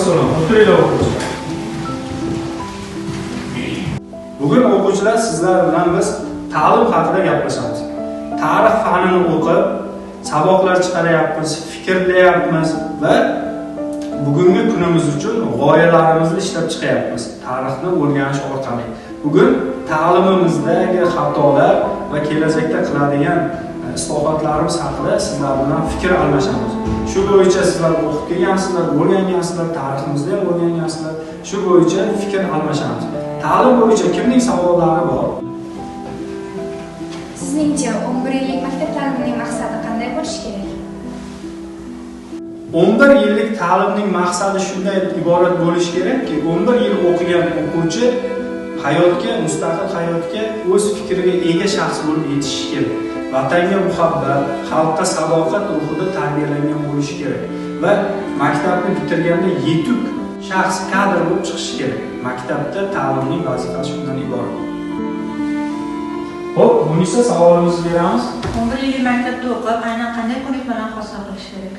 Vassalom, o'tiringlar o'quvchilar. Bugun o'quvchilar sizlar bilan biz ta'lim haqida gaplashamiz. Tarix fanini o'qib, saboqlar chiqaryapmiz, fikrlayapmiz va bugungi kunimiz uchun g'oyalarimizni ishlab chiqyapmiz. Tarixni o'rganish orqali. Bugun ta'limimizdagi xatolar va kelajakda qiladigan islohotlarimiz haqida sizlar bilan fikr almashamiz. Shu bo'yicha sizlar o'qib kelgansizlar, o'rgangansizlar, tariximizni ham o'rgangansizlar. Shu bo'yicha fikr almashamiz. Ta'lim bo'yicha kimning savollari bor? Sizningcha 11 yillik maktab ta'limining maqsadi qanday bo'lishi kerak? 11 yillik ta'limning maqsadi shunday iborat bo'lishi kerakki, 11 yil o'qigan o'quvchi hayotga, mustaqil hayotga, o'z fikriga ega shaxs bo'lib yetishi kerak. Vatanga muhabbat, xalqqa sadoqat ruhida tarbiyalangan bo'lishi kerak va maktabni bitirganda yetuk shaxs, kadr bo'lib chiqishi kerak. Maktabda ta'limning vazifasi shundan iborat. Xo'p, bunisi savolimizni beramiz. 11 yil maktabda o'qib, aynan qanday ko'nikmalarni hosil qilish kerak?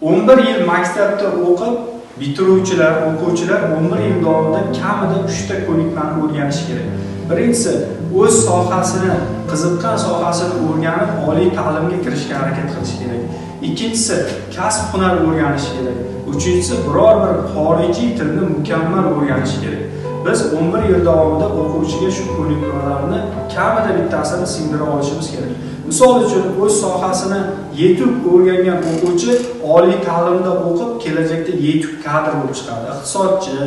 11 yil maktabda o'qib, bitiruvchilar, o'quvchilar 11 yil davomida kamida 3 ta ko'nikmani o'rganishi kerak. Birinchisi, o'z sohasini, qiziqqan sohasini o'rganib, oliy ta'limga kirishga harakat qilish kerak. Ikkinchisi, kasb-hunar o'rganish kerak. Uchinchisi, biror bir xorijiy tilni mukammal o'rganish kerak. Biz 11 yil davomida o'quvchiga shu ko'nikmalarni kamida bittasini singdira olishimiz kerak. Misol uchun, o'z sohasini yetuk o'rgangan o'quvchi oliy ta'limda o'qib, kelajakda yetuk kadr bo'lib chiqadi. Iqtisodchi,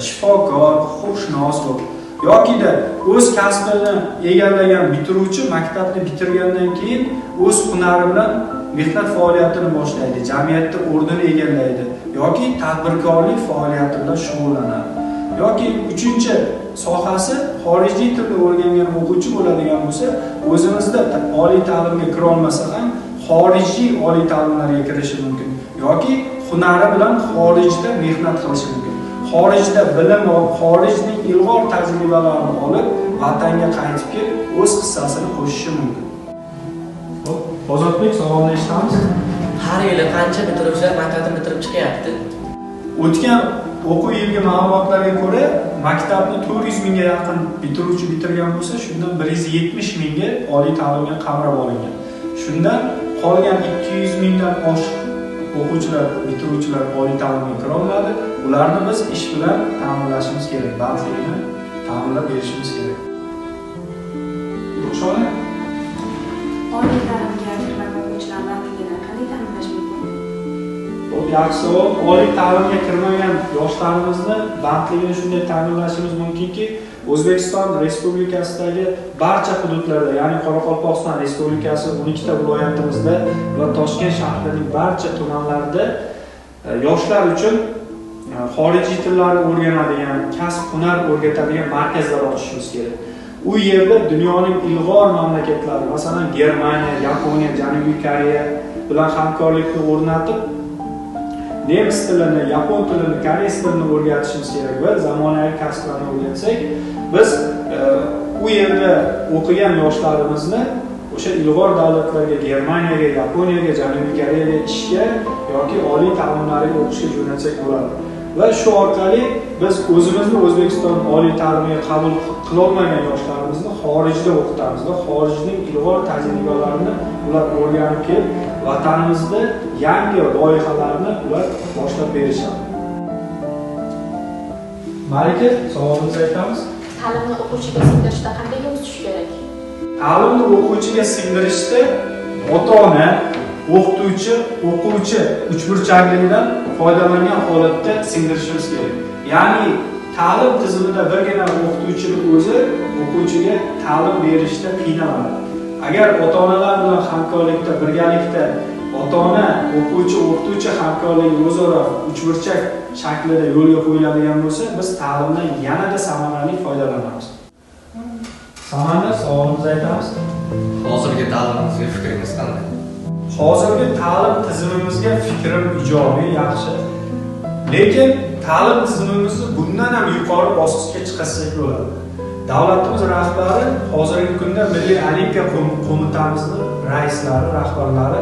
shifokor, huquqshunos bo'lib yoki-da o'z kasbini egallagan bitiruvchi maktabni bitirgandan keyin o'z hunari bilan mehnat faoliyatini boshlaydi, jamiyatda o'rnini egallaydi yoki tadbirkorlik faoliyati bilan shug'ullanadi. Yoki uchinchi sohasi xorijiy tilni o'rgangan o'quvchi bo'ladigan bo'lsa, o'zimizda oliy ta'limga kira olmasa ham xorijiy oliy ta'limlarga kirishi mumkin yoki hunari bilan xorijda mehnat qilishi mumkin. Xorijda bilim olib, xorijning ilg'or tajribalarini olib, vatanga qaytib kelib, o'z hissasini qo'shishi mumkin. Xo'p, Ozodbek savolni eshitamiz. Har yili qancha bitiruvchilar maktabni bitirib chiqyapti? O'tgan o'quv yiliga ma'lumotlarga ko'ra, maktabni 400 mingga yaqin bitiruvchi bitirgan bo'lsa, shundan 170 mingga oliy ta'limga qamrab olingan. Shundan qolgan 200 mingdan oshiq o'quvchilar, bitiruvchilar oliy ta'limga kira olmadi. Ularni biz ish bilan ta'minlashimiz kerak, bandligini ta'minlab berishimiz kerak. Ruxshona? Oliy ta'limga kirgan o'quvchilar bandligini qanday ta'minlash mumkin? Xo'p, yaxshi savol. Oliy ta'limga kirmagan yoshlarimizni bandligini shunday ta'minlashimiz mumkinki, O'zbekiston Respublikasidagi barcha hududlarda, ya'ni Qoraqalpog'iston Respublikasi 12 ta viloyatimizda va Toshkent shahrining barcha tumanlarida yoshlar uchun xorijiy tillarni o'rganadigan, kasb-hunar o'rgatadigan markazlar ochishimiz kerak. U yerda dunyoning ilg'or mamlakatlari, masalan, Germaniya, Yaponiya, Janubiy Koreya bilan hamkorlikni o'rnatib, nemis tilini, yapon tilini, koreys tilini o'rgatishimiz kerak va zamonaviy kasblarni o'rgatsak, biz u yerda o'qigan yoshlarimizni o'sha ilg'or davlatlarga, Germaniyaga, Yaponiyaga, Janubiy Koreyaga ishga yoki oliy ta'limlarga o'qishga jo'natsak bo'ladi. Va shu orqali biz o'zimizni O'zbekiston oliy ta'limiga qabul qila olmagan yoshlarimizni xorijda o'qitamiz va xorijning ilg'or tajribalarini ular o'rganib kelib, vatanimizda yangi loyihalarni ular boshlab berishadi. Malika, savolingizni aytamiz. Ta'limni o'quvchiga singdirishda qanday yo'l tutish kerak? Ta'limni o'quvchiga singdirishda ota-ona, o'qituvchi, o'quvchi uchburchagligidan foydalangan holatda singdirishimiz kerak. Ya'ni ta'lim tizimida birgina o'qituvchining o'zi o'quvchiga ta'lim berishda qiynaladi. Agar ota-onalar bilan hamkorlikda, birgalikda ota-ona, o'quvchi, o'qituvchi hamkorligi o'zaro uchburchak shaklida yo'lga qo'yiladigan bo'lsa, biz ta'limdan yanada samarali foydalanamiz. Samandar, savolimizni aytamiz. Hozirgi ta'limimizga fikringiz qanday? Hozirgi ta'lim tizimimizga fikrim ijobiy, yaxshi. Lekin ta'lim tizimimizni bundan ham yuqori bosqichga chiqarsak bo'ladi. Davlatimiz rahbari hozirgi kunda Milliy olimpiya qo'mitamizning raislari, rahbarlari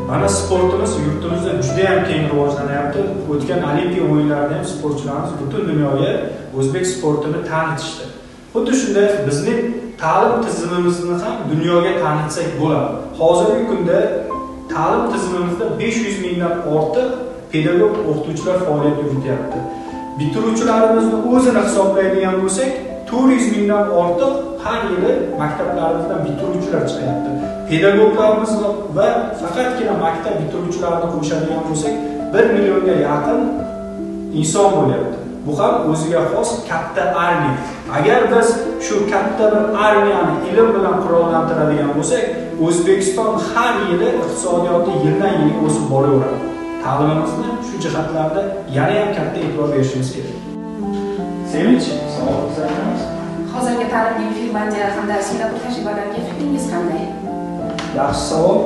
Mana sportimiz yurtimizda juda ham keng rivojlanyapti. O'tgan Olimpiya o'yinlarida ham sportchilarimiz butun dunyoga o'zbek sportini tanitishdi. Xuddi shunday bizning ta'lim tizimimizni ham dunyoga tanitsak bo'ladi. Hozirgi kunda ta'lim tizimimizda 500 mingdan ortiq pedagog o'qituvchilar faoliyat yurityapti. Bitiruvchilarimizni o'zini hisoblaydigan bo'lsak, 400 mingdan ortiq har yili maktablarimizdan bitiruvchilar chiqyapti. Pedagoglarimiz va faqatgina maktab bitiruvchilarini qo'shadigan bo'lsak, 1 millionga yaqin inson bo'lyapti. Bu ham o'ziga xos katta armiya. Agar biz shu katta bir armiyani ilm bilan qurollantiradigan bo'lsak, O'zbekiston har yili iqtisodiyoti yildan-yilga o'sib boraveradi. Ta'limimizni shu jihatlarda yana ham katta e'tibor berishimiz kerak. Sevinch, savolingiz aytamiz. Hozirgi ta'limning Finlandiya hamda Singapur tajribalariga fikringiz qanday? Yaxshi savol.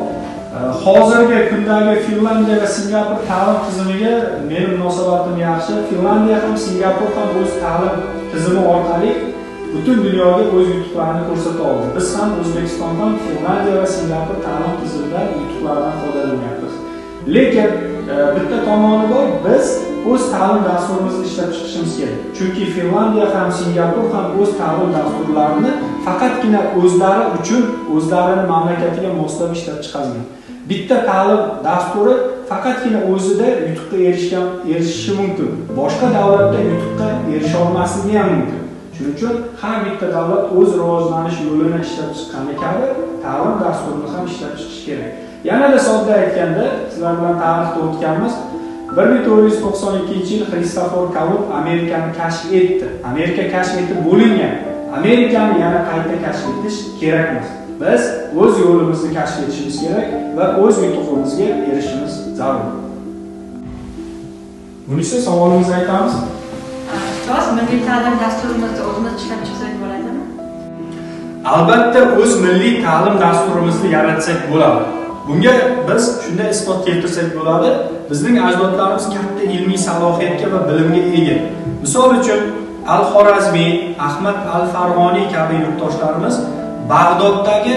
Hozirgi kundagi Finlandiya va Singapur ta'lim tizimiga mening munosabatim yaxshi. Finlandiya ham Singapur ham o'z ta'lim tizimi orqali butun dunyoga o'z yutuqlarini ko'rsata oldi. Biz ham O'zbekistondan Finlandiya va Singapur ta'lim tizimidan yutuqlardan foydalanyapmiz. Lekin bitta tomoni bor, biz o'z ta'lim dasturimizni ishlab chiqishimiz kerak. Chunki Finlandiya ham Singapur ham o'z ta'lim dasturlarini faqatgina o'zlari uchun, o'zlarining mamlakatiga moslab ishlab chiqargan. Bitta ta'lim dasturi faqatgina o'zida yutuqqa erishishi mumkin. Boshqa davlatda yutuqqa erisha olmasligi ham mumkin. Shuning uchun har bitta davlat o'z rivojlanish yo'lini ishlab chiqqani kabi ta'lim dasturini ham ishlab chiqish kerak. Yanada sodda aytganda, sizlar bilan tarixda o'tganmiz. 1492-yil Kristofer Kolumb Amerikani kashf etdi. Amerika kashf etib bo'lingan. Amerikani yana qayta kashf etish kerak emas. Biz o'z yo'limizni kashf etishimiz kerak va o'z yutug'imizga erishishimiz zarur. Bunisi savolingizni aytamiz. Ustoz, milliy ta'lim dasturimizni o'zimiz ishlab chiqsak bo'ladimi? Albatta o'z milliy ta'lim dasturimizni yaratsak bo'ladi. Bunga biz shunday isbot keltirsak bo'ladi. Bizning ajdodlarimiz katta ilmiy salohiyatga va bilimga ega. Misol uchun Al-Xorazmiy, Ahmad Al-Farg'oniy kabi yurtdoshlarimiz Bag'doddagi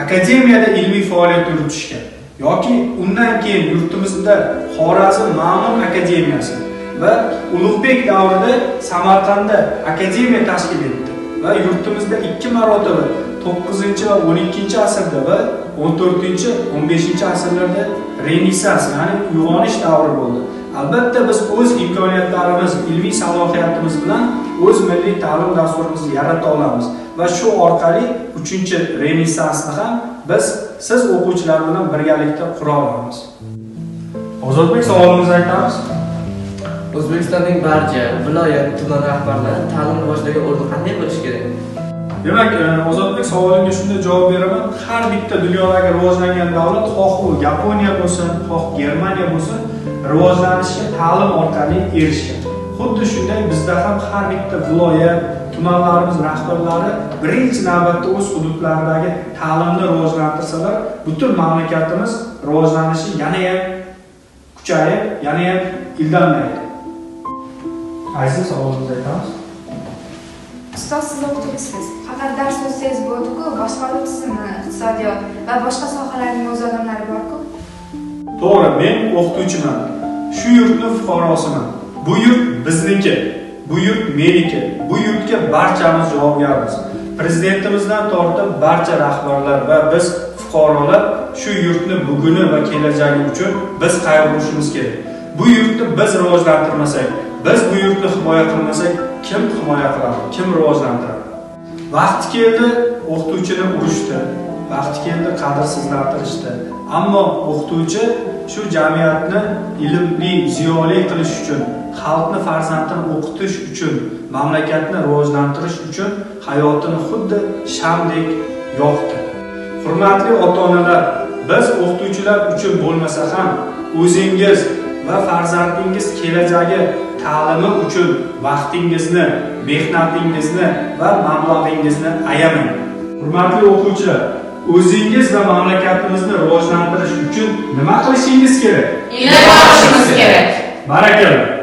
akademiyada ilmiy faoliyat yuritishgan. Yoki undan keyin yurtimizda Xorazm Ma'mun akademiyasi va Ulug'bek davrida Samarqandda akademiya tashkil etdi va yurtimizda 2 marotaba 9 va 12 asrda va 14-15 asrlarda Renessans, ya'ni uyg'onish davri bo'ldi. Albatta biz o'z imkoniyatlarimiz, ilmiy salohiyatimiz bilan o'z milliy ta'lim dasturimizni yarata olamiz va shu orqali 3-Renessansni ham biz siz o'quvchilar bilan birgalikda qura olamiz. Ozodbek, savolingizni aytamiz. O'zbekistonning barcha viloyat, tuman rahbarlari ta'lim rivojidagi o'rni qanday bo'lishi kerak? Demak, Ozodbek savolinga shunday javob beraman. Har bitta dunyodagi rivojlangan davlat, xoh u Yaponiya bo'lsin, xoh Germaniya bo'lsin, rivojlanishga ta'lim orqali erishgan. Xuddi shunday bizda ham har bitta viloyat, tumanlarimiz rahbarlari birinchi navbatda o'z hududlaridagi ta'limni rivojlantirsalar, butun mamlakatimiz rivojlanishi yana ham kuchayib, yana ham ildamlaydi. Aziz, savolingizni aytamiz. Ustoz, siz o'qituvchisiz. Faqat dars o'tsangiz bo'ldi-ku, boshqaruv tizimi, iqtisodiyot va boshqa sohalarning o'z odamlari bor-ku. To'g'ri, men o'qituvchiman. Shu yurtning fuqarosiman. Bu yurt bizniki. Bu yurt meniki. Bu yurtga barchamiz javobgarmiz. Prezidentimizdan tortib barcha rahbarlar va biz fuqarolar shu yurtni buguni va kelajagi uchun biz qayg'urishimiz kerak. Bu yurtni biz rivojlantirmasak, biz bu yurtni himoya qilmasak, kim himoya qiladi, kim rivojlantiradi? Vaqti keldi, o'qituvchini urishdi. Vaqti keldi, qadrsizlantirishdi. Ammo o'qituvchi shu jamiyatni ilmli, ziyoli qilish uchun, xalqni farzandini o'qitish uchun, mamlakatni rivojlantirish uchun hayotini xuddi shamdek yoqdi. Hurmatli ota-onalar, biz o'qituvchilar uchun bo'lmasa ham o'zingiz va farzandingiz kelajagi ta'limi uchun vaqtingizni, mehnatingizni va mablag'ingizni ayamang. Hurmatli o'quvchilar, o'zingiz va mamlakatimizni rivojlantirish uchun nima qilishingiz kerak? Ilm olishimiz kerak. Barakalloh.